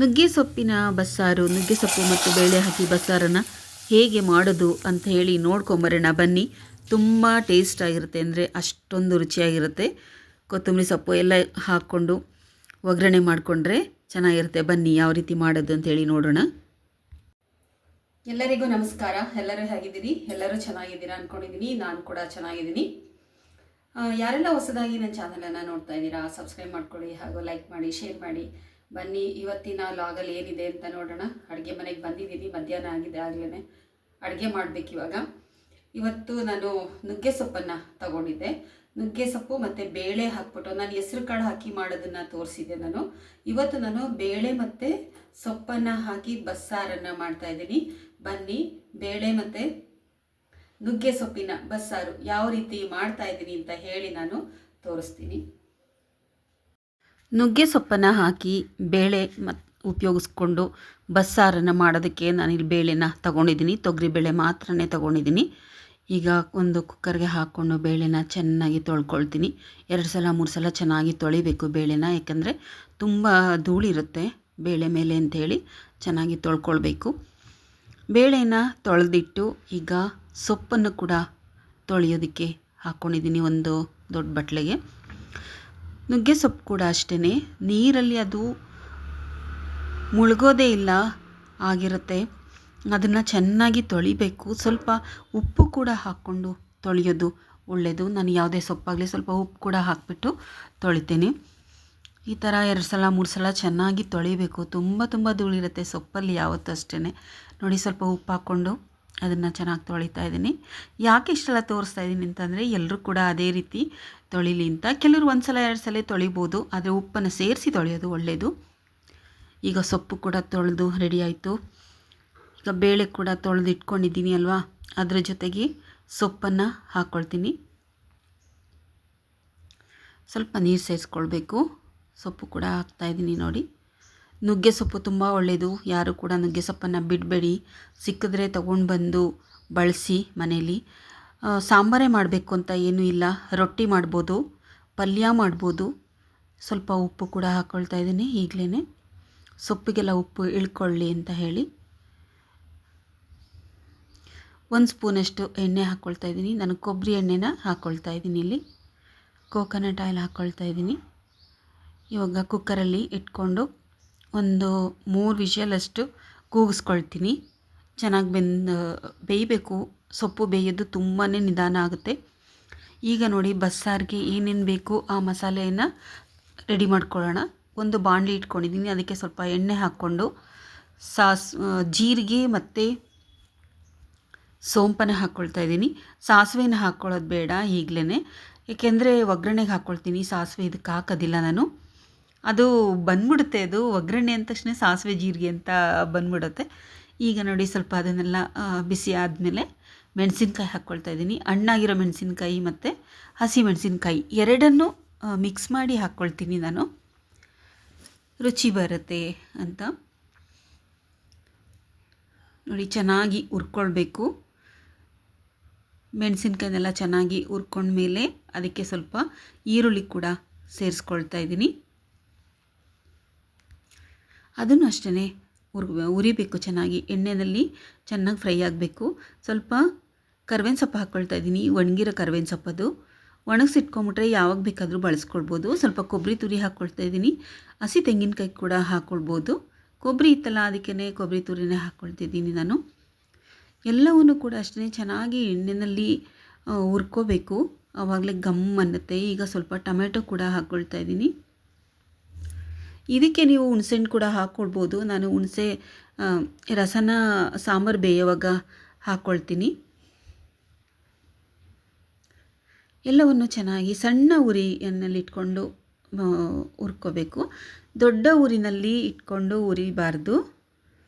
ನುಗ್ಗೆ ಸೊಪ್ಪಿನ ಬಸ್ಸಾರು, ನುಗ್ಗೆ ಸೊಪ್ಪು ಮತ್ತು ಬೇಳೆ ಹಾಕಿ ಬಸ್ಸಾರನ್ನು ಹೇಗೆ ಮಾಡೋದು ಅಂತ ಹೇಳಿ ನೋಡ್ಕೊಂಬರೋಣ ಬನ್ನಿ. ತುಂಬ ಟೇಸ್ಟಾಗಿರುತ್ತೆ, ಅಂದರೆ ಅಷ್ಟೊಂದು ರುಚಿಯಾಗಿರುತ್ತೆ. ಕೊತ್ತಂಬರಿ ಸೊಪ್ಪು ಎಲ್ಲ ಹಾಕ್ಕೊಂಡು ಒಗ್ಗರಣೆ ಮಾಡಿಕೊಂಡ್ರೆ ಚೆನ್ನಾಗಿರುತ್ತೆ. ಬನ್ನಿ ಯಾವ ರೀತಿ ಮಾಡೋದು ಅಂತೇಳಿ ನೋಡೋಣ. ಎಲ್ಲರಿಗೂ ನಮಸ್ಕಾರ. ಎಲ್ಲರೂ ಹೇಗಿದ್ದೀರಿ? ಎಲ್ಲರೂ ಚೆನ್ನಾಗಿದ್ದೀರಾ ಅಂದ್ಕೊಂಡಿದ್ದೀನಿ. ನಾನು ಕೂಡ ಚೆನ್ನಾಗಿದ್ದೀನಿ. ಯಾರೆಲ್ಲ ಹೊಸದಾಗಿ ನನ್ನ ಚಾನಲನ್ನು ನೋಡ್ತಾ ಇದ್ದೀರಾ, ಸಬ್ಸ್ಕ್ರೈಬ್ ಮಾಡ್ಕೊಳ್ಳಿ, ಹಾಗೂ ಲೈಕ್ ಮಾಡಿ, ಶೇರ್ ಮಾಡಿ. ಬನ್ನಿ ಇವತ್ತಿನ ಲಾಗಲ್ಲಿ ಏನಿದೆ ಅಂತ ನೋಡೋಣ. ಅಡುಗೆ ಮನೆಗೆ ಬಂದಿದ್ದೀನಿ, ಮಧ್ಯಾಹ್ನ ಆಗಿದೆ, ಆಗಲೇ ಅಡುಗೆ ಮಾಡಬೇಕು ಇವಾಗ. ಇವತ್ತು ನಾನು ನುಗ್ಗೆ ಸೊಪ್ಪನ್ನು ತಗೊಂಡಿದ್ದೆ. ನುಗ್ಗೆ ಸೊಪ್ಪು ಮತ್ತು ಬೇಳೆ ಹಾಕ್ಬಿಟ್ಟು ನಾನು ಹೆಸ್ರು ಕಾಳು ಹಾಕಿ ಮಾಡೋದನ್ನು ತೋರಿಸಿದ್ದೆ ನಾನು. ಇವತ್ತು ನಾನು ಬೇಳೆ ಮತ್ತು ಸೊಪ್ಪನ್ನು ಹಾಕಿ ಬಸ್ಸಾರನ್ನು ಮಾಡ್ತಾಯಿದ್ದೀನಿ. ಬನ್ನಿ ಬೇಳೆ ಮತ್ತು ನುಗ್ಗೆ ಸೊಪ್ಪಿನ ಬಸ್ಸಾರು ಯಾವ ರೀತಿ ಮಾಡ್ತಾ ಇದ್ದೀನಿ ಅಂತ ಹೇಳಿ ನಾನು ತೋರಿಸ್ತೀನಿ. ನುಗ್ಗೆ ಸೊಪ್ಪನ್ನು ಹಾಕಿ ಬೇಳೆ ಉಪಯೋಗಿಸ್ಕೊಂಡು ಬಸ್ಸಾರನ್ನು ಮಾಡೋದಕ್ಕೆ ನಾನಿಲ್ಲಿ ಬೇಳೆನ ತೊಗೊಂಡಿದ್ದೀನಿ. ತೊಗರಿಬೇಳೆ ಮಾತ್ರನೇ ತೊಗೊಂಡಿದ್ದೀನಿ. ಈಗ ಒಂದು ಕುಕ್ಕರ್ಗೆ ಹಾಕ್ಕೊಂಡು ಬೇಳೆನ ಚೆನ್ನಾಗಿ ತೊಳ್ಕೊಳ್ತೀನಿ. 2 ಸಲ 3 ಸಲ ಚೆನ್ನಾಗಿ ತೊಳಿಬೇಕು ಬೇಳೆನ, ಯಾಕಂದರೆ ತುಂಬ ಧೂಳಿರುತ್ತೆ ಬೇಳೆ ಮೇಲೆ ಅಂಥೇಳಿ ಚೆನ್ನಾಗಿ ತೊಳ್ಕೊಳ್ಬೇಕು. ಬೇಳೆನ ತೊಳೆದಿಟ್ಟು ಈಗ ಸೊಪ್ಪನ್ನು ಕೂಡ ತೊಳೆಯೋದಕ್ಕೆ ಹಾಕ್ಕೊಂಡಿದ್ದೀನಿ ಒಂದು ದೊಡ್ಡ ಬಟ್ಲಿಗೆ. ನುಗ್ಗೆ ಸೊಪ್ಪು ಕೂಡ ಅಷ್ಟೇ, ನೀರಲ್ಲಿ ಅದು ಮುಳುಗೋದೇ ಇಲ್ಲ ಆಗಿರುತ್ತೆ. ಅದನ್ನು ಚೆನ್ನಾಗಿ ತೊಳಿಬೇಕು. ಸ್ವಲ್ಪ ಉಪ್ಪು ಕೂಡ ಹಾಕ್ಕೊಂಡು ತೊಳೆಯೋದು ಒಳ್ಳೆಯದು. ನಾನು ಯಾವುದೇ ಸೊಪ್ಪಾಗಲಿ ಸ್ವಲ್ಪ ಉಪ್ಪು ಕೂಡ ಹಾಕಿಬಿಟ್ಟು ತೊಳಿತೀನಿ. ಈ ಥರ 2 ಸಲ 3 ಸಲ ಚೆನ್ನಾಗಿ ತೊಳಿಬೇಕು. ತುಂಬ ಧೂಳಿರುತ್ತೆ ಸೊಪ್ಪಲ್ಲಿ ಯಾವತ್ತೂ ಅಷ್ಟೇ. ನೋಡಿ, ಸ್ವಲ್ಪ ಉಪ್ಪು ಹಾಕ್ಕೊಂಡು ಅದನ್ನು ಚೆನ್ನಾಗಿ ತೊಳಿತಾ ಇದ್ದೀನಿ. ಯಾಕೆ ಇಷ್ಟೆಲ್ಲ ತೋರಿಸ್ತಾ ಇದ್ದೀನಿ ಅಂತಂದರೆ ಎಲ್ಲರೂ ಕೂಡ ಅದೇ ರೀತಿ ತೊಳಿಲಿ ಅಂತ. ಕೆಲವರು 1 ಸಲ 2 ಸಲ ತೊಳಿಬೋದು, ಆದರೆ ಉಪ್ಪನ್ನು ಸೇರಿಸಿ ತೊಳೆಯೋದು ಒಳ್ಳೆಯದು. ಈಗ ಸೊಪ್ಪು ಕೂಡ ತೊಳೆದು ರೆಡಿ ಆಯಿತು. ಈಗ ಬೇಳೆ ಕೂಡ ತೊಳೆದು ಇಟ್ಕೊಂಡಿದ್ದೀನಿ ಅಲ್ವಾ, ಅದರ ಜೊತೆಗೆ ಸೊಪ್ಪನ್ನು ಹಾಕ್ಕೊಳ್ತೀನಿ. ಸ್ವಲ್ಪ ನೀರು ಸೇರಿಸ್ಕೊಳ್ಬೇಕು. ಸೊಪ್ಪು ಕೂಡ ಹಾಕ್ತಾಯಿದ್ದೀನಿ. ನೋಡಿ, ನುಗ್ಗೆ ಸೊಪ್ಪು ತುಂಬ ಒಳ್ಳೆಯದು. ಯಾರು ಕೂಡ ನುಗ್ಗೆ ಸೊಪ್ಪನ್ನು ಬಿಡಬೇಡಿ. ಸಿಕ್ಕಿದ್ರೆ ತೊಗೊಂಡು ಬಂದು ಬಳಸಿ ಮನೇಲಿ. ಸಾಂಬಾರೇ ಮಾಡಬೇಕು ಅಂತ ಏನೂ ಇಲ್ಲ, ರೊಟ್ಟಿ ಮಾಡ್ಬೋದು, ಪಲ್ಯ ಮಾಡ್ಬೋದು. ಸ್ವಲ್ಪ ಉಪ್ಪು ಕೂಡ ಹಾಕ್ಕೊಳ್ತಾ ಇದ್ದೀನಿ ಈಗಲೇ, ಸೊಪ್ಪಿಗೆಲ್ಲ ಉಪ್ಪು ಇಳ್ಕೊಳ್ಳಿ ಅಂತ ಹೇಳಿ. 1 ಸ್ಪೂನಷ್ಟು ಎಣ್ಣೆ ಹಾಕ್ಕೊಳ್ತಾ ಇದ್ದೀನಿ. ನಾನು ಕೊಬ್ಬರಿ ಎಣ್ಣೆನ ಹಾಕ್ಕೊಳ್ತಾ ಇದ್ದೀನಿ. ಇಲ್ಲಿ ಕೋಕೋನಟ್ ಆಯಿಲ್ ಹಾಕ್ಕೊಳ್ತಾ ಇದ್ದೀನಿ. ಇವಾಗ ಕುಕ್ಕರಲ್ಲಿ ಇಟ್ಕೊಂಡು ಒಂದು 3 ವಿಷಲಷ್ಟು ಕೂಗಿಸ್ಕೊಳ್ತೀನಿ. ಚೆನ್ನಾಗಿ ಬೇಯಬೇಕು. ಸೊಪ್ಪು ಬೇಯೋದು ತುಂಬಾ ನಿಧಾನ ಆಗುತ್ತೆ. ಈಗ ನೋಡಿ, ಬಸ್ಸಾರಿಗೆ ಏನೇನು ಬೇಕು ಆ ಮಸಾಲೆಯನ್ನು ರೆಡಿ ಮಾಡ್ಕೊಳ್ಳೋಣ. ಒಂದು ಬಾಣಲಿ ಇಟ್ಕೊಂಡಿದ್ದೀನಿ, ಅದಕ್ಕೆ ಸ್ವಲ್ಪ ಎಣ್ಣೆ ಹಾಕ್ಕೊಂಡು ಜೀರಿಗೆ ಮತ್ತು ಸೋಂಪನ್ನು ಹಾಕ್ಕೊಳ್ತಾ ಇದ್ದೀನಿ. ಸಾಸಿವೆನ ಹಾಕ್ಕೊಳ್ಳೋದು ಬೇಡ ಈಗಲೇ, ಏಕೆಂದರೆ ಒಗ್ಗರಣೆಗೆ ಹಾಕ್ಕೊಳ್ತೀನಿ. ಸಾಸಿವೆ ಇದಕ್ಕೆ ಹಾಕೋದಿಲ್ಲ ನಾನು. ಅದು ಬಂದ್ಬಿಡುತ್ತೆ, ಅದು ಒಗ್ಗರಣೆ ಅಂದ ತಕ್ಷಣ ಸಾಸಿವೆ ಜೀರಿಗೆ ಅಂತ ಬಂದ್ಬಿಡುತ್ತೆ. ಈಗ ನೋಡಿ, ಸ್ವಲ್ಪ ಅದನ್ನೆಲ್ಲ ಬಿಸಿ ಆದಮೇಲೆ ಮೆಣಸಿನ್ಕಾಯಿ ಹಾಕ್ಕೊಳ್ತಾ ಇದ್ದೀನಿ. ಹಣ್ಣಾಗಿರೋ ಮೆಣಸಿನ್ಕಾಯಿ ಮತ್ತು ಹಸಿ ಮೆಣಸಿನ್ಕಾಯಿ ಎರಡನ್ನೂ ಮಿಕ್ಸ್ ಮಾಡಿ ಹಾಕ್ಕೊಳ್ತೀನಿ ನಾನು, ರುಚಿ ಬರುತ್ತೆ ಅಂತ. ನೋಡಿ, ಚೆನ್ನಾಗಿ ಹುರ್ಕೊಳ್ಬೇಕು. ಮೆಣಸಿನ್ಕಾಯಿನೆಲ್ಲ ಚೆನ್ನಾಗಿ ಹುರ್ಕೊಂಡ್ಮೇಲೆ ಅದಕ್ಕೆ ಸ್ವಲ್ಪ ಈರುಳ್ಳಿ ಕೂಡ ಸೇರಿಸ್ಕೊಳ್ತಾ ಇದ್ದೀನಿ. ಅದನ್ನು ಅಷ್ಟೇ ಉರಿಬೇಕು ಚೆನ್ನಾಗಿ, ಎಣ್ಣೆಯಲ್ಲಿ ಚೆನ್ನಾಗಿ ಫ್ರೈ ಆಗಬೇಕು. ಸ್ವಲ್ಪ ಕರ್ಬೇವಿನ ಸೊಪ್ಪು ಹಾಕ್ಕೊಳ್ತಾ ಇದ್ದೀನಿ, ಒಣಗಿರೋ ಕರ್ಬೇವಿನ ಸೊಪ್ಪದು. ಒಣಗಿಸಿಟ್ಕೊಂಬಿಟ್ರೆ ಯಾವಾಗ ಬೇಕಾದರೂ ಬಳಸ್ಕೊಳ್ಬೋದು. ಸ್ವಲ್ಪ ಕೊಬ್ಬರಿ ತುರಿ ಹಾಕ್ಕೊಳ್ತಾ ಇದ್ದೀನಿ. ಹಸಿ ತೆಂಗಿನಕಾಯಿ ಕೂಡ ಹಾಕ್ಕೊಳ್ಬೋದು. ಕೊಬ್ಬರಿ ಇತ್ತಲ್ಲ, ಅದಕ್ಕೇ ಕೊಬ್ಬರಿ ತುರಿನೇ ಹಾಕ್ಕೊಳ್ತಿದ್ದೀನಿ ನಾನು. ಎಲ್ಲವನ್ನೂ ಕೂಡ ಅಷ್ಟೇ ಚೆನ್ನಾಗಿ ಎಣ್ಣೆಯಲ್ಲಿ ಹುರ್ಕೋಬೇಕು, ಆವಾಗಲೇ ಗಮ್ ಅನ್ನುತ್ತೆ. ಈಗ ಸ್ವಲ್ಪ ಟೊಮೆಟೊ ಕೂಡ ಹಾಕ್ಕೊಳ್ತಾ ಇದ್ದೀನಿ. ಇದಕ್ಕೆ ನೀವು ಹುಣಸೆಹಣ್ಣು ಕೂಡ ಹಾಕ್ಕೊಳ್ಬೋದು. ನಾನು ಹುಣಸೆ ರಸನ ಸಾಂಬಾರು ಬೇಯುವಾಗ ಹಾಕ್ಕೊಳ್ತೀನಿ. ಎಲ್ಲವನ್ನು ಚೆನ್ನಾಗಿ ಸಣ್ಣ ಉರಿಯಲ್ಲಿ ಇಟ್ಕೊಂಡು ಹುರ್ಕೋಬೇಕು. ದೊಡ್ಡ ಊರಿನಲ್ಲಿ ಇಟ್ಕೊಂಡು ಉರಿಬಾರ್ದು,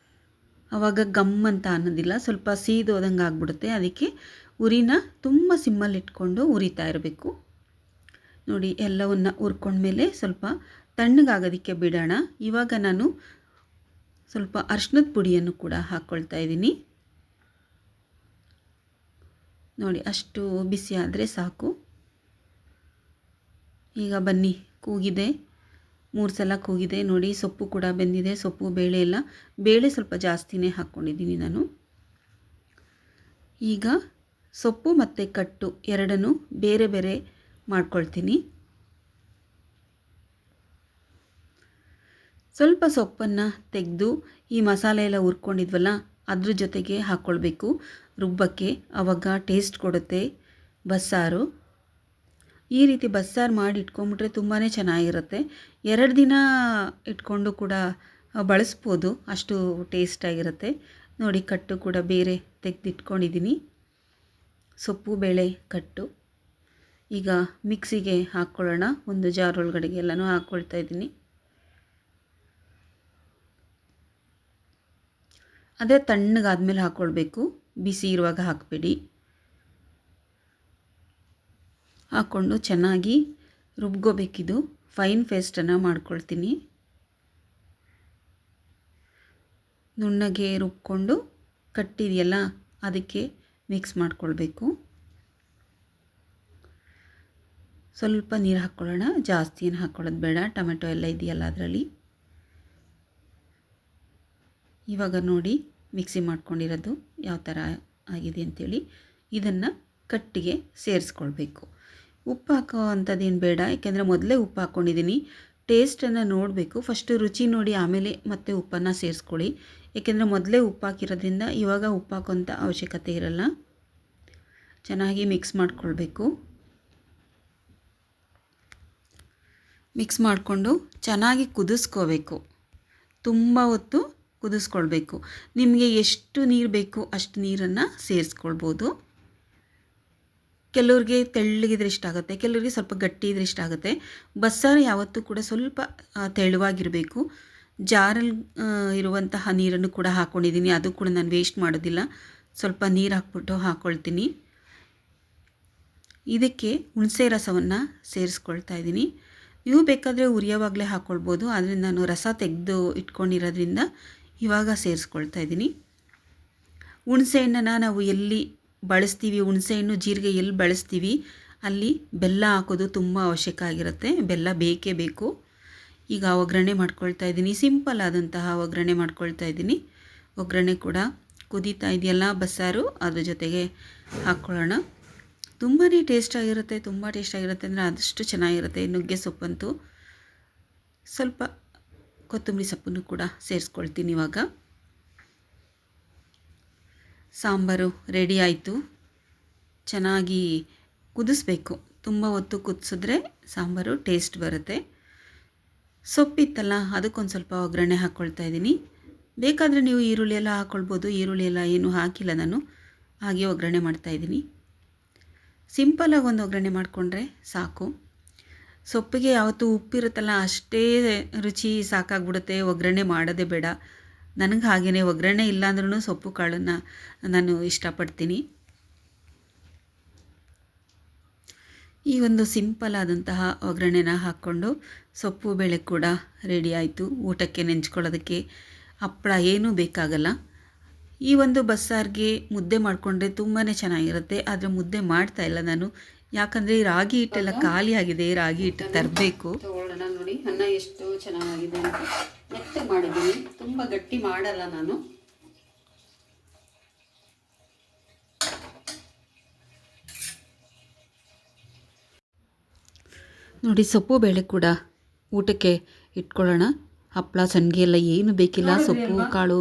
ಆವಾಗ ಗಮ್ ಅಂತ ಅನ್ನೋದಿಲ್ಲ, ಸ್ವಲ್ಪ ಸೀದೋದಂಗೆ ಆಗಿಬಿಡುತ್ತೆ. ಅದಕ್ಕೆ ಉರಿನ ತುಂಬ ಸಿಮ್ಮಲ್ಲಿ ಇಟ್ಕೊಂಡು ಉರಿತಾ ಇರಬೇಕು. ನೋಡಿ, ಎಲ್ಲವನ್ನು ಹುರ್ಕೊಂಡ್ಮೇಲೆ ಸ್ವಲ್ಪ ತಣ್ಣಗಾಗೋದಕ್ಕೆ ಬಿಡೋಣ. ಇವಾಗ ನಾನು ಸ್ವಲ್ಪ ಅರಿಶಿನದ ಪುಡಿಯನ್ನು ಕೂಡ ಹಾಕ್ಕೊಳ್ತಾ ಇದ್ದೀನಿ. ನೋಡಿ, ಅಷ್ಟು ಬಿಸಿ ಆದರೆ ಸಾಕು. ಈಗ ಬನ್ನಿ, ಕೂಗಿದೆ, 3 ಸಲ ಕೂಗಿದೆ ನೋಡಿ. ಸೊಪ್ಪು ಕೂಡ ಬೆಂದಿದೆ. ಸೊಪ್ಪು ಬೇಳೆ ಎಲ್ಲ, ಬೇಳೆ ಸ್ವಲ್ಪ ಜಾಸ್ತಿನೇ ಹಾಕ್ಕೊಂಡಿದ್ದೀನಿ ನಾನು. ಈಗ ಸೊಪ್ಪು ಮತ್ತು ಕಟ್ಟು ಎರಡನ್ನೂ ಬೇರೆ ಬೇರೆ ಮಾಡ್ಕೊಳ್ತೀನಿ. ಸ್ವಲ್ಪ ಸೊಪ್ಪನ್ನು ತೆಗೆದು ಈ ಮಸಾಲೆ ಎಲ್ಲ ಹುರ್ಕೊಂಡಿದ್ವಲ್ಲ ಅದ್ರ ಜೊತೆಗೆ ಹಾಕ್ಕೊಳ್ಬೇಕು ರುಬ್ಬಕ್ಕೆ. ಆವಾಗ ಟೇಸ್ಟ್ ಕೊಡುತ್ತೆ ಬಸ್ಸಾರು. ಈ ರೀತಿ ಬಸ್ಸಾರು ಮಾಡಿ ಇಟ್ಕೊಂಡ್ಬಿಟ್ರೆ ತುಂಬಾ ಚೆನ್ನಾಗಿರುತ್ತೆ. 2 ದಿನ ಇಟ್ಕೊಂಡು ಕೂಡ ಬಳಸ್ಬೋದು, ಅಷ್ಟು ಟೇಸ್ಟಾಗಿರುತ್ತೆ. ನೋಡಿ ಕಟ್ಟು ಕೂಡ ಬೇರೆ ತೆಗೆದಿಟ್ಕೊಂಡಿದ್ದೀನಿ. ಸೊಪ್ಪು ಬೇಳೆ ಕಟ್ಟು ಈಗ ಮಿಕ್ಸಿಗೆ ಹಾಕ್ಕೊಳ್ಳೋಣ. ಒಂದು ಜಾರ್ ಒಳಗಡೆಗೆ ಎಲ್ಲನೂ ಹಾಕ್ಕೊಳ್ತಾ ಇದ್ದೀನಿ. ಅದೇ ತಣ್ಣಗಾದ್ಮೇಲೆ ಹಾಕ್ಕೊಳ್ಬೇಕು, ಬಿಸಿ ಇರುವಾಗ ಹಾಕಬೇಡಿ. ಹಾಕ್ಕೊಂಡು ಚೆನ್ನಾಗಿ ರುಬ್ಕೋಬೇಕಿದು. ಫೈನ್ ಪೇಸ್ಟನ್ನು ಮಾಡ್ಕೊಳ್ತೀನಿ. ನುಣ್ಣಗೆ ರುಬ್ಕೊಂಡು ಕಟ್ಟಿದೆಯಲ್ಲ ಅದಕ್ಕೆ ಮಿಕ್ಸ್ ಮಾಡ್ಕೊಳ್ಬೇಕು. ಸ್ವಲ್ಪ ನೀರು ಹಾಕ್ಕೊಳ್ಳೋಣ, ಜಾಸ್ತಿ ಏನು ಹಾಕ್ಕೊಳ್ಳೋದು ಬೇಡ, ಟೊಮೆಟೊ ಎಲ್ಲ ಇದೆಯಲ್ಲ ಅದರಲ್ಲಿ. ಇವಾಗ ನೋಡಿ ಮಿಕ್ಸಿ ಮಾಡ್ಕೊಂಡಿರೋದು ಯಾವ ಥರ ಆಗಿದೆ ಅಂಥೇಳಿ. ಇದನ್ನು ಕಟ್ಟಿಗೆ ಸೇರಿಸ್ಕೊಳ್ಬೇಕು. ಉಪ್ಪು ಹಾಕೋ ಅಂಥದ್ದೇನು ಬೇಡ, ಯಾಕೆಂದರೆ ಮೊದಲೇ ಉಪ್ಪು ಹಾಕ್ಕೊಂಡಿದ್ದೀನಿ. ಟೇಸ್ಟನ್ನು ನೋಡಬೇಕು, ಫಸ್ಟು ರುಚಿ ನೋಡಿ ಆಮೇಲೆ ಮತ್ತೆ ಉಪ್ಪನ್ನು ಸೇರಿಸ್ಕೊಳ್ಳಿ. ಏಕೆಂದರೆ ಮೊದಲೇ ಉಪ್ಪು ಹಾಕಿರೋದ್ರಿಂದ ಇವಾಗ ಉಪ್ಪು ಹಾಕೋಂಥ ಅವಶ್ಯಕತೆ ಇರಲ್ಲ. ಚೆನ್ನಾಗಿ ಮಿಕ್ಸ್ ಮಾಡಿಕೊಳ್ಬೇಕು. ಮಿಕ್ಸ್ ಮಾಡಿಕೊಂಡು ಚೆನ್ನಾಗಿ ಕುದಿಸ್ಕೋಬೇಕು. ತುಂಬ ಹೊತ್ತು ಕುದಿಸ್ಕೊಳ್ಬೇಕು. ನಿಮಗೆ ಎಷ್ಟು ನೀರು ಬೇಕು ಅಷ್ಟು ನೀರನ್ನು ಸೇರಿಸ್ಕೊಳ್ಬೋದು. ಕೆಲವ್ರಿಗೆ ತೆಳ್ಳಗಿದ್ರೆ ಇಷ್ಟ ಆಗುತ್ತೆ, ಕೆಲವರಿಗೆ ಸ್ವಲ್ಪ ಗಟ್ಟಿ ಇದ್ರೆ ಇಷ್ಟ ಆಗುತ್ತೆ. ಬಸ್ಸಾರು ಯಾವತ್ತೂ ಕೂಡ ಸ್ವಲ್ಪ ತೆಳುವಾಗಿರಬೇಕು. ಜಾರಲ್ಲಿ ಇರುವಂತಹ ನೀರನ್ನು ಕೂಡ ಹಾಕ್ಕೊಂಡಿದ್ದೀನಿ, ಅದು ಕೂಡ ನಾನು ವೇಸ್ಟ್ ಮಾಡೋದಿಲ್ಲ. ಸ್ವಲ್ಪ ನೀರು ಹಾಕ್ಬಿಟ್ಟು ಹಾಕ್ಕೊಳ್ತೀನಿ. ಇದಕ್ಕೆ ಹುಣಸೆ ರಸವನ್ನು ಸೇರಿಸ್ಕೊಳ್ತಾ ಇದ್ದೀನಿ. ನೀವು ಬೇಕಾದರೆ ಉರಿಯೋವಾಗಲೇ ಹಾಕ್ಕೊಳ್ಬೋದು, ಆದರೆ ನಾನು ರಸ ತೆಗೆದು ಇಟ್ಕೊಂಡಿರೋದ್ರಿಂದ ಇವಾಗ ಸೇರಿಸ್ಕೊಳ್ತಾ ಇದ್ದೀನಿ. ಹುಣಸೆಹಣ್ಣನ್ನು ನಾವು ಎಲ್ಲಿ ಬಳಸ್ತೀವಿ, ಹುಣಸೆಹಣ್ಣು ಜೀರಿಗೆ ಎಲ್ಲಿ ಬಳಸ್ತೀವಿ ಅಲ್ಲಿ ಬೆಲ್ಲ ಹಾಕೋದು ತುಂಬ ಅವಶ್ಯಕ ಆಗಿರುತ್ತೆ. ಬೆಲ್ಲ ಬೇಕೇ ಬೇಕು. ಈಗ ಒಗ್ಗರಣೆ ಮಾಡ್ಕೊಳ್ತಾ ಇದ್ದೀನಿ. ಸಿಂಪಲ್ ಆದಂತಹ ಒಗ್ಗರಣೆ ಮಾಡ್ಕೊಳ್ತಾ ಇದ್ದೀನಿ. ಒಗ್ಗರಣೆ ಕೂಡ ಕುದೀತಾ ಇದೆಯಲ್ಲ ಬಸ್ಸಾರು, ಅದ್ರ ಜೊತೆಗೆ ಹಾಕ್ಕೊಳ್ಳೋಣ. ತುಂಬಾ ಟೇಸ್ಟಾಗಿರುತ್ತೆ. ತುಂಬ ಟೇಸ್ಟಾಗಿರುತ್ತೆ ಅಂದರೆ ಆದಷ್ಟು ಚೆನ್ನಾಗಿರುತ್ತೆ. ನುಗ್ಗೆ ಸೊಪ್ಪಂತೂ. ಸ್ವಲ್ಪ ಕೊತ್ತಂಬರಿ ಸೊಪ್ಪನ್ನು ಕೂಡ ಸೇರಿಸ್ಕೊಳ್ತೀನಿ. ಇವಾಗ ಸಾಂಬಾರು ರೆಡಿ ಆಯಿತು. ಚೆನ್ನಾಗಿ ಕುದಿಸ್ಬೇಕು. ತುಂಬ ಹೊತ್ತು ಕುದಿಸಿದ್ರೆ ಸಾಂಬಾರು ಟೇಸ್ಟ್ ಬರುತ್ತೆ. ಸೊಪ್ಪಿತ್ತಲ್ಲ ಅದಕ್ಕೊಂದು ಸ್ವಲ್ಪ ಒಗ್ಗರಣೆ ಹಾಕ್ಕೊಳ್ತಾ ಇದ್ದೀನಿ. ಬೇಕಾದರೆ ನೀವು ಈರುಳ್ಳಿ ಎಲ್ಲ ಹಾಕ್ಕೊಳ್ಬೋದು. ಈರುಳ್ಳಿ ಎಲ್ಲ ಏನೂ ಹಾಕಿಲ್ಲ ನಾನು, ಹಾಗೆ ಒಗ್ಗರಣೆ ಮಾಡ್ತಾಯಿದ್ದೀನಿ. ಸಿಂಪಲಾಗಿ ಒಂದು ಒಗ್ಗರಣೆ ಮಾಡಿಕೊಂಡ್ರೆ ಸಾಕು. ಸೊಪ್ಪಿಗೆ ಯಾವತ್ತೂ ಉಪ್ಪಿರುತ್ತಲ್ಲ ಅಷ್ಟೇ ರುಚಿ ಸಾಕಾಗ್ಬಿಡುತ್ತೆ, ಒಗ್ಗರಣೆ ಮಾಡೋದೇ ಬೇಡ. ನನಗೆ ಹಾಗೆಯೇ ಒಗ್ಗರಣೆ ಇಲ್ಲ ಅಂದ್ರೂ ಸೊಪ್ಪು ಕಾಳನ್ನು ನಾನು ಇಷ್ಟಪಡ್ತೀನಿ. ಈ ಒಂದು ಸಿಂಪಲ್ ಆದಂತಹ ಒಗ್ಗರಣೆನ ಹಾಕ್ಕೊಂಡು ಸೊಪ್ಪು ಬೇಳೆ ಕೂಡ ರೆಡಿ ಆಯಿತು. ಊಟಕ್ಕೆ ನೆಂಚ್ಕೊಳ್ಳೋದಕ್ಕೆ ಹಪ್ಪಳ ಏನೂ ಬೇಕಾಗಲ್ಲ. ಈ ಒಂದು ಬಸ್ಸಾರಿಗೆ ಮುದ್ದೆ ಮಾಡಿಕೊಂಡ್ರೆ ತುಂಬಾ ಚೆನ್ನಾಗಿರುತ್ತೆ. ಆದರೆ ಮುದ್ದೆ ಮಾಡ್ತಾಯಿಲ್ಲ ನಾನು, ಯಾಕಂದರೆ ರಾಗಿ ಹಿಟ್ಟೆಲ್ಲ ಖಾಲಿ ಆಗಿದೆ. ರಾಗಿ ಹಿಟ್ಟು ತರಬೇಕು. ತಗೊಳ್ಳೋಣ. ನೋಡಿ ಅನ್ನ ಎಷ್ಟು ಚೆನ್ನಾಗಿದೆ ಅಂತ ಮೆತ್ತಗೆ ಮಾಡಿದ್ದೀನಿ. ತುಂಬ ಗಟ್ಟಿ ಮಾಡಲ್ಲ ನಾನು. ನೋಡಿ ಸೊಪ್ಪು ಬೇಳೆ ಕೂಡ ಊಟಕ್ಕೆ ಇಟ್ಕೊಳ್ಳೋಣ. ಹಪ್ಪಳ ಸಂಡಿಗೆ ಎಲ್ಲ ಏನು ಬೇಕಿಲ್ಲ, ಸೊಪ್ಪು ಕಾಳು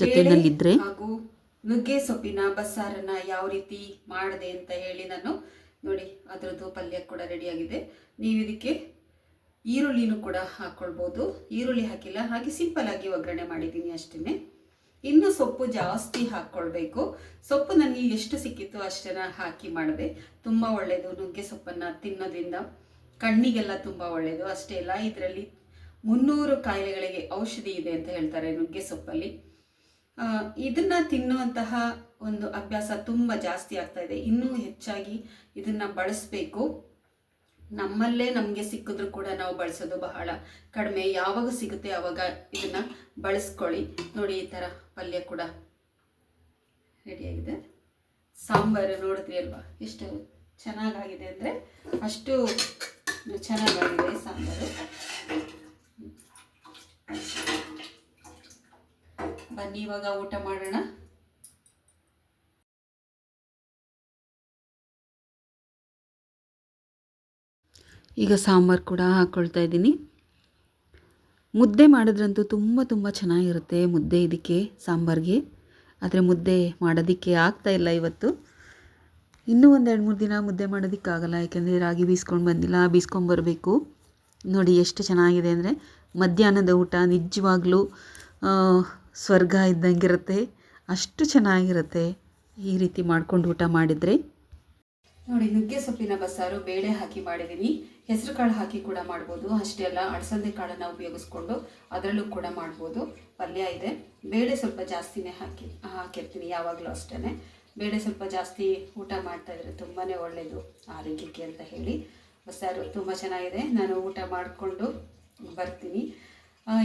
ಜೊತೆಯಲ್ಲಿದ್ದರೆ. ಹಾಗೂ ನುಗ್ಗೆ ಸೊಪ್ಪಿನ ಬಸ್ಸಾರನ್ನು ಯಾವ ರೀತಿ ಮಾಡಿದೆ ಅಂತ ಹೇಳಿ ನಾನು ನೋಡಿ, ಅದರದ್ದು ಪಲ್ಯ ಕೂಡ ರೆಡಿಯಾಗಿದೆ. ನೀವು ಇದಕ್ಕೆ ಈರುಳ್ಳಿನೂ ಕೂಡ ಹಾಕ್ಕೊಳ್ಬೋದು. ಈರುಳ್ಳಿ ಹಾಕಿಲ್ಲ, ಹಾಗೆ ಸಿಂಪಲ್ಲಾಗಿ ಒಗ್ಗರಣೆ ಮಾಡಿದ್ದೀನಿ ಅಷ್ಟೇ. ಇನ್ನು ಸೊಪ್ಪು ಜಾಸ್ತಿ ಹಾಕ್ಕೊಳ್ಬೇಕು. ಸೊಪ್ಪು ನನಗೆ ಎಷ್ಟು ಸಿಕ್ಕಿತ್ತು ಅಷ್ಟನ್ನು ಹಾಕಿ ಮಾಡಿದೆ. ತುಂಬ ಒಳ್ಳೆಯದು ನುಗ್ಗೆ ಸೊಪ್ಪನ್ನು ತಿನ್ನೋದ್ರಿಂದ. ಕಣ್ಣಿಗೆಲ್ಲ ತುಂಬ ಒಳ್ಳೆಯದು. ಅಷ್ಟೇ ಅಲ್ಲ, ಇದರಲ್ಲಿ 300 ಕಾಯಿಲೆಗಳಿಗೆ ಔಷಧಿ ಇದೆ ಅಂತ ಹೇಳ್ತಾರೆ ನುಗ್ಗೆ ಸೊಪ್ಪಲ್ಲಿ. ಇದನ್ನು ತಿನ್ನುವಂತಹ ಒಂದು ಅಭ್ಯಾಸ ತುಂಬ ಜಾಸ್ತಿ ಆಗ್ತಾ ಇದೆ. ಇನ್ನೂ ಹೆಚ್ಚಾಗಿ ಇದನ್ನು ಬಳಸಬೇಕು. ನಮ್ಮಲ್ಲೇ ನಮಗೆ ಸಿಕ್ಕಿದ್ರೂ ಕೂಡ ನಾವು ಬಳಸೋದು ಬಹಳ ಕಡಿಮೆ. ಯಾವಾಗ ಸಿಗುತ್ತೆ ಆವಾಗ ಇದನ್ನು ಬಳಸ್ಕೊಳ್ಳಿ. ನೋಡಿ ಈ ಥರ ಪಲ್ಯ ಕೂಡ ರೆಡಿಯಾಗಿದೆ. ಸಾಂಬಾರು ನೋಡಿದ್ರಿ ಅಲ್ವಾ ಎಷ್ಟು ಚೆನ್ನಾಗಾಗಿದೆ ಅಂದರೆ ಅಷ್ಟು ಚೆನ್ನಾಗಾಗಿದೆ ಸಾಂಬಾರು. ಬನ್ನಿ ಇವಾಗ ಊಟ ಮಾಡೋಣ. ಈಗ ಸಾಂಬಾರು ಕೂಡ ಹಾಕ್ಕೊಳ್ತಾ ಇದ್ದೀನಿ. ಮುದ್ದೆ ಮಾಡಿದ್ರಂತೂ ತುಂಬ ಚೆನ್ನಾಗಿರುತ್ತೆ ಮುದ್ದೆ ಇದಕ್ಕೆ ಸಾಂಬಾರಿಗೆ. ಆದರೆ ಮುದ್ದೆ ಮಾಡೋದಕ್ಕೆ ಆಗ್ತಾಯಿಲ್ಲ ಇವತ್ತು. ಇನ್ನೂ ಒಂದು 2-3 ದಿನ ಮುದ್ದೆ ಮಾಡೋದಕ್ಕಾಗಲ್ಲ, ಯಾಕೆಂದರೆ ರಾಗಿ ಬೀಸ್ಕೊಂಡು ಬಂದಿಲ್ಲ, ಬೀಸ್ಕೊಂಬರಬೇಕು. ನೋಡಿ ಎಷ್ಟು ಚೆನ್ನಾಗಿದೆ ಅಂದರೆ ಮಧ್ಯಾಹ್ನದ ಊಟ ನಿಜವಾಗ್ಲೂ ಸ್ವರ್ಗ ಇದ್ದಂಗಿರುತ್ತೆ. ಅಷ್ಟು ಚೆನ್ನಾಗಿರುತ್ತೆ ಈ ರೀತಿ ಮಾಡ್ಕೊಂಡು ಊಟ ಮಾಡಿದರೆ. ನೋಡಿ ನುಗ್ಗೆ ಸೊಪ್ಪಿನ ಬಸ್ಸಾರು ಬೇಳೆ ಹಾಕಿ ಮಾಡಿದ್ದೀನಿ. ಹೆಸರು ಕಾಳು ಹಾಕಿ ಕೂಡ ಮಾಡ್ಬೋದು. ಅಷ್ಟೇ ಅಲ್ಲ, ಅಲಸಂದೆ ಕಾಳನ್ನು ಉಪಯೋಗಿಸ್ಕೊಂಡು ಅದರಲ್ಲೂ ಕೂಡ ಮಾಡ್ಬೋದು. ಪಲ್ಯ ಇದೆ. ಬೇಳೆ ಸ್ವಲ್ಪ ಜಾಸ್ತಿನೇ ಹಾಕಿರ್ತೀನಿ ಯಾವಾಗಲೂ ಅಷ್ಟೇ. ಬೇಳೆ ಸ್ವಲ್ಪ ಜಾಸ್ತಿ ಊಟ ಮಾಡ್ತಾಯಿದ್ರೆ ತುಂಬಾ ಒಳ್ಳೆಯದು ಆರೋಗ್ಯಕ್ಕೆ ಅಂತ ಹೇಳಿ. ಬಸ್ಸಾರು ತುಂಬ ಚೆನ್ನಾಗಿದೆ. ನಾನು ಊಟ ಮಾಡಿಕೊಂಡು ಬರ್ತೀನಿ.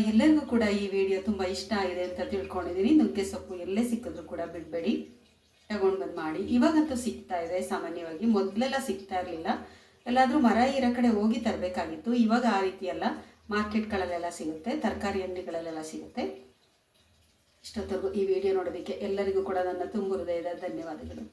ಎಲ್ಲರಿಗೂ ಕೂಡ ಈ ವಿಡಿಯೋ ತುಂಬ ಇಷ್ಟ ಆಗಿದೆ ಅಂತ ತಿಳ್ಕೊಂಡಿದ್ದೀನಿ. ನುಗ್ಗೆ ಸೊಪ್ಪು ಎಲ್ಲೇ ಸಿಕ್ಕಿದ್ರು ಕೂಡ ಬಿಡಬೇಡಿ, ತಗೊಂಡು ಬಂದು ಮಾಡಿ. ಇವಾಗಂತೂ ಸಿಗ್ತಾ ಇದೆ ಸಾಮಾನ್ಯವಾಗಿ, ಮೊದಲೆಲ್ಲ ಸಿಗ್ತಾ ಇರಲಿಲ್ಲ. ಎಲ್ಲಾದರೂ ಮರ ಇರೋ ಕಡೆ ಹೋಗಿ ತರಬೇಕಾಗಿತ್ತು. ಇವಾಗ ಆ ರೀತಿ ಎಲ್ಲ ಮಾರ್ಕೆಟ್ಗಳಲ್ಲೆಲ್ಲ ಸಿಗುತ್ತೆ, ತರಕಾರಿ ಅಂಗಡಿಗಳಲ್ಲೆಲ್ಲ ಸಿಗುತ್ತೆ. ಇಷ್ಟೊತ್ತರೆಗೂ ಈ ವಿಡಿಯೋ ನೋಡೋದಕ್ಕೆ ಎಲ್ಲರಿಗೂ ಕೂಡ ನನ್ನ ತುಂಬ ಹೃದಯದ ಧನ್ಯವಾದಗಳು.